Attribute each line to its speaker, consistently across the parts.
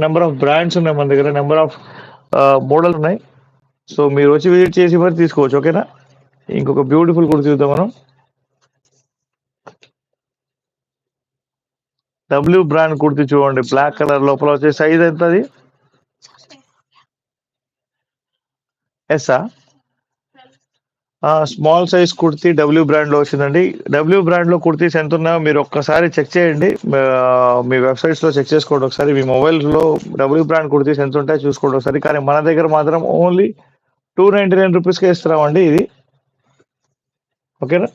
Speaker 1: Number of brands ఉన్నాయి మన దగ్గర, నెంబర్ ఆఫ్ మోడల్ ఉన్నాయి. సో మీరు వచ్చి విజిట్ చేసి మరి తీసుకోవచ్చు. ఓకేనా? ఇంకొక బ్యూటిఫుల్ కూడా చూద్దాం మనం. డబ్ల్యూ బ్రాండ్ కుర్తి చూడండి, బ్లాక్ కలర్ లోపల వచ్చే సైజ్ ఎంత అది? S? Small size kurti W brand లో వచ్చిందండి. డబ్ల్యూ బ్రాండ్ లో కుర్తీస్ ఎంత ఉన్నాయో మీరు ఒక్కసారి చెక్ చేయండి. మీ వెబ్సైట్స్ లో చెక్ చేసుకోండి ఒకసారి. మీ మొబైల్ లో డబ్ల్యూ బ్రాండ్ కుర్తీస్ ఎంత ఉంటాయో చూసుకోండి ఒకసారి. కానీ మన దగ్గర మాత్రం ఓన్లీ 299 రూపీస్కే ఇస్తున్నామండి ఇది. ఓకేనా?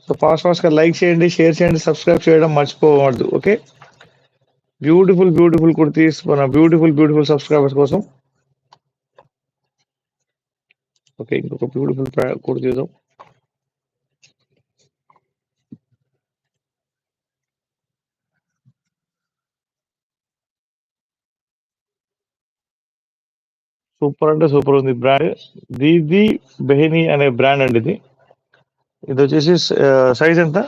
Speaker 1: సో ఫాస్ట్ గా లైక్ చేయండి, షేర్ చేయండి, సబ్స్క్రైబ్ చేయడం మర్చిపోవద్దు. ఓకే, బ్యూటిఫుల్ కుర్తీస్ మన బ్యూటిఫుల్ సబ్స్క్రైబర్స్ కోసం. ఓకే, ఇంకొక బ్యూటిఫుల్ కుర్తీ చూద్దాం. సూపర్ అంటే సూపర్ ఉంది బ్రాండ్. దీది బెహిని అనే బ్రాండ్ అండి ఇది. ఇది వచ్చేసి సైజ్ ఎంత?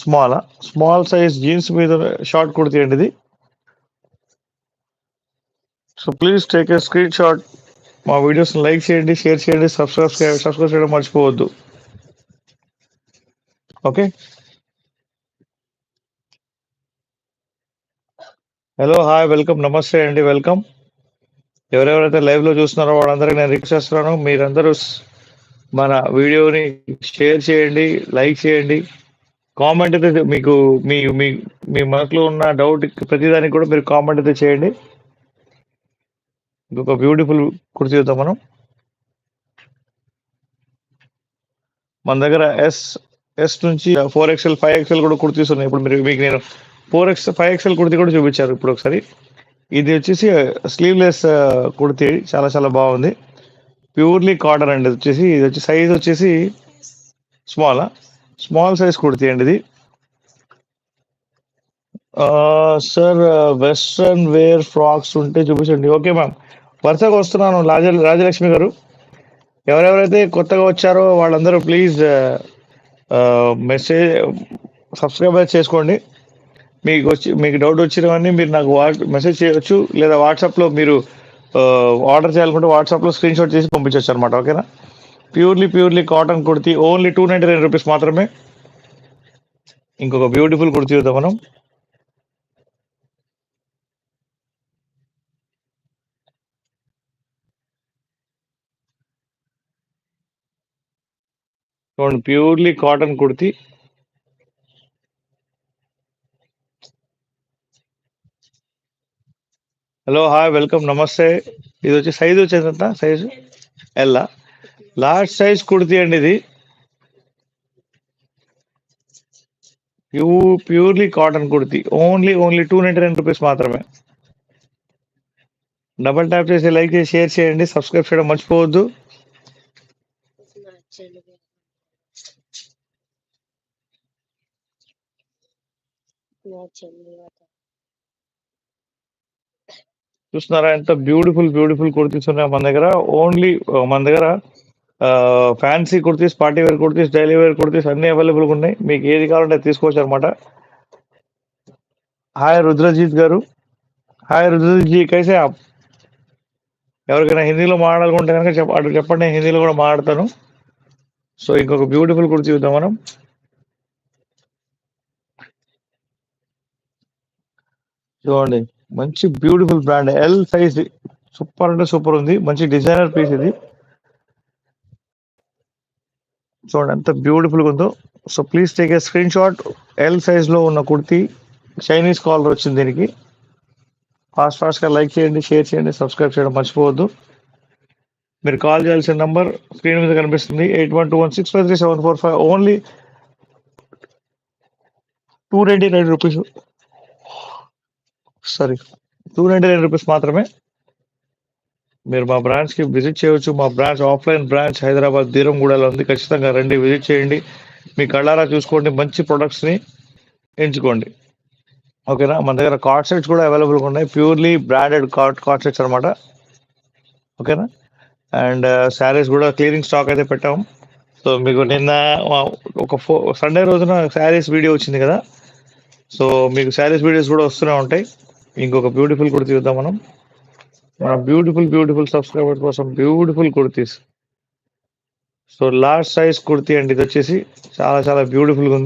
Speaker 1: స్మాల్ సైజ్ జీన్స్ మీద షార్ట్ కుర్తీ అండి ఇది. So please take a screen shot. మా వీడియోస్ లైక్ చేయండి, షేర్ చేయండి, సబ్స్క్రైబ్ చేయడం మర్చిపోవద్దు. ఓకే, హలో, హాయ్, వెల్కమ్, నమస్తే అండి, వెల్కమ్. ఎవరెవరైతే లైవ్ లో చూస్తున్నారో వాళ్ళందరికీ నేను రిక్వెస్ట్ చేస్తున్నాను, మీరందరూ మన వీడియోని షేర్ చేయండి, లైక్ చేయండి, కామెంట్ అయితే మీకు మీ మీ మీ మనసులో ఉన్న డౌట్ ప్రతిదానికి కూడా మీరు కామెంట్ అయితే చేయండి. ఇంకొక బ్యూటిఫుల్ కుర్చీ చూద్దాం మనం. మన దగ్గర ఎస్ నుంచి 4XL 5XL కూడా కుర్తీస్ ఉన్నాయి. ఇప్పుడు మీకు నేను 5XL కుర్తీ కూడా చూపించారు ఇప్పుడు ఒకసారి. ఇది వచ్చేసి స్లీవ్లెస్ కుర్తీ, చాలా బాగుంది. ప్యూర్లీ కాటన్ అండి. ఇది వచ్చి సైజ్ వచ్చేసి స్మాల్ సైజ్ కుర్తీ అండి ఇది. సార్ వెస్ట్రన్ వేర్ ఫ్రాక్స్ ఉంటే చూపించండి. ఓకే మ్యామ్, వరుసగా వస్తున్నాను. రాజలక్ష్మి గారు, ఎవరెవరైతే కొత్తగా వచ్చారో వాళ్ళందరూ ప్లీజ్ మెసేజ్ సబ్స్క్రైబ్ చేసుకోండి. మీకు డౌట్ వచ్చినవన్నీ మీరు నాకు మెసేజ్ చేయొచ్చు, లేదా వాట్సాప్లో మీరు ఆర్డర్ చేయాలనుకుంటే వాట్సాప్లో స్క్రీన్ షాట్ చేసి పంపించవచ్చు అనమాట. ఓకేనా? Purely cotton kurti, only 299 rupees మాత్రమే. ఇంకొక బ్యూటిఫుల్ కుర్తీ చూద్దాం మనం. చూడండి, purely cotton kurti. Hello, hi, welcome, నమస్తే. ఇది వచ్చి సైజ్ వచ్చేది ఎంత? సైజు ఎల్లా? లార్జ్ సైజ్ కుర్తీ అండి ఇది. Purely cotton kurti, only 299 rupees మాత్రమే. డబల్ ట్యాప్ చేసి లైక్ చేసి షేర్ చేయండి, సబ్స్క్రైబ్ చేయడం మర్చిపోవద్దు. చూస్తున్నారా ఎంత బ్యూటిఫుల్ కుర్తీస్ ఉన్నాయి మన దగ్గర. ఓన్లీ మన దగ్గర fancy kurtis, party wear kurtis, daily wear kurtis అన్ని అవైలబుల్గా ఉన్నాయి. మీకు ఏది కావాలంటే తీసుకోవచ్చు అనమాట. హాయ్ రుద్రజీత్ గారు, హాయ్ రుద్రజీత్ జీ, కైసే ఆప్? ఎవరికైనా హిందీలో మాట్లాడుకుంటే కనుక చెప్పండి, నేను హిందీలో కూడా మాట్లాడతాను. సో ఇంకొక బ్యూటిఫుల్ కుర్తీ చూద్దాం మనం. చూడండి, మంచి beautiful brand, L size, super అంటే సూపర్ ఉంది. మంచి డిజైనర్ పీస్ ఇది. చూడండి ఎంత బ్యూటిఫుల్గా ఉందో. So please take a screen shot. L size లో ఉన్న కుర్తీ, చైనీస్ కాలర్ వచ్చింది దీనికి. ఫాస్ట్గా లైక్ చేయండి, షేర్ చేయండి, సబ్స్క్రైబ్ చేయడం మర్చిపోవద్దు. మీరు కాల్ చేయాల్సిన నంబర్ స్క్రీన్ మీద కనిపిస్తుంది, 8121653745. Only 299 rupees. సారీ, 299 రూపీస్ మాత్రమే. మీరు మా బ్రాంచ్కి విజిట్ చేయవచ్చు. మా బ్రాంచ్ ఆఫ్లైన్ బ్రాంచ్ హైదరాబాద్ దీరంగూడలో ఉంది. ఖచ్చితంగా రండి, విజిట్ చేయండి, మీ కళ్ళారా చూసుకోండి, మంచి ప్రొడక్ట్స్ని ఎంచుకోండి. ఓకేనా? మన దగ్గర కార్డ్ సెట్స్ కూడా అవైలబుల్గా ఉన్నాయి, ప్యూర్లీ బ్రాండెడ్ కార్డ్ సెట్స్ అనమాట. ఓకేనా? అండ్ శారీస్ కూడా క్లియరింగ్ స్టాక్ అయితే పెట్టాము. సో మీకు నిన్న ఒక సండే రోజున శారీస్ వీడియో వచ్చింది కదా. సో మీకు శారీస్ వీడియోస్ కూడా వస్తూనే ఉంటాయి. ఇంకొక బ్యూటిఫుల్ కుర్తీ చూద్దాం మనం. మన బ్యూటిఫుల్ సబ్స్క్రైబర్ కోసం beautiful kurtis. So large size kurti అండి ఇది వచ్చేసి. చాలా చాలా బ్యూటిఫుల్గా ఉంది.